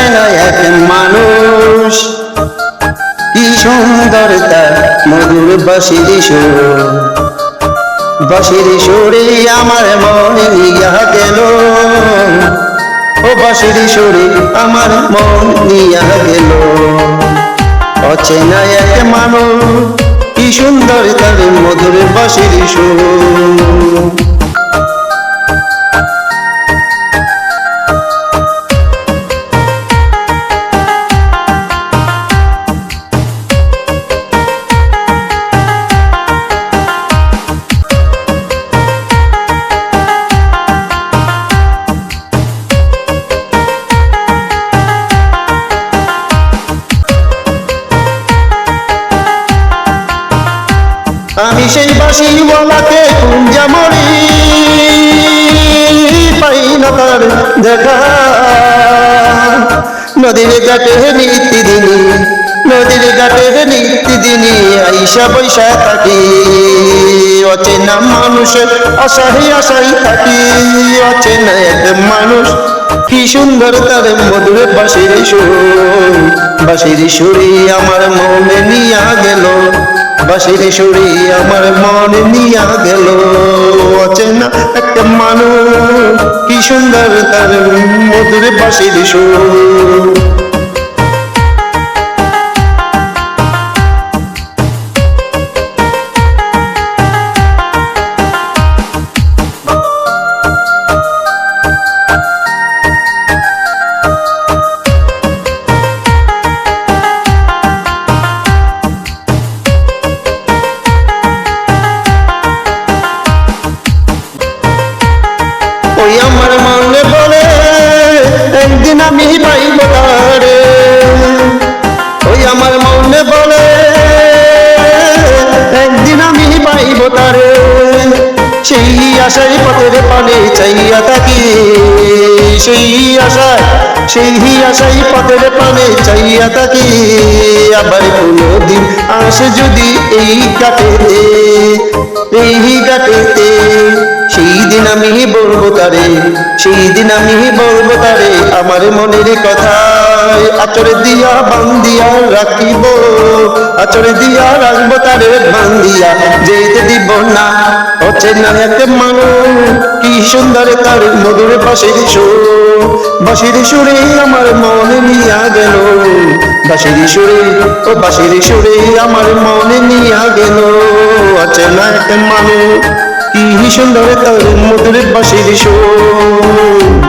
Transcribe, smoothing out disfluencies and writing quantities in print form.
অচেনা এক মানুষ, কি সুন্দর তার মধুর বাঁশির সুর। বাঁশির সুরে আমার মন নিয়া গেল, ও বাঁশির সুরে আমার মন নিয়া গেল। অচেনা এক মানুষ, কি সুন্দর তার মধুর বাঁশির সুর। আমি সেই বাঁশিওয়ালাকে কুঞ্জা মরি, পাই না তার দেখা। নদীর ঘাটে নিত্যদিনী, নদীর ঘাটে নিত্যদিনী আইসা বৈশা থাকি। অচেনা মানুষের আশাই আশাই থাকি। অচেনা এক মানুষ, কি সুন্দর তার মধুর বাঁশির সুর। বাঁশির সুরে আমার মনে নিয়া গেল, বাঁশির সুরে আমার মন নিয়া গেল। অচেনা একটা মানুষ, কি সুন্দর তার মধুর বাঁশির সুর। ওই আমার মনে বলে একদিন আমি পাইব তারে। ওই আমার মনে বলে একদিন আমি পাইব তারে। সেই আশায় পথের পানে চাইয়া থাকি, সেই আশায় পথের পানে চাইয়া থাকি। আবার কোনদিন আসে যদি এই ঘাটেতে, এই ঘাটেতে, সেই দিন আমি বলবো তারে, সেই দিন আমি বলবো তারে আমার মনের কথা। আচরে দিয়া বান্ধিয়া রাখিব, আচরে দিয়া রাখবো তারে বান্ধিয়া, যেতে দিব না। অচেনা এক মানুষ, কি সুন্দর তার মধুর বাঁশির সুর। বাঁশির সুরে আমার মনে নিয়া গেল, বাঁশির সুরে, ও বাঁশির সুরে আমার মনে নিয়া গেল। অচেনা এক মানুষ, কি সুন্দর তার মধুর বাঁশির সুর।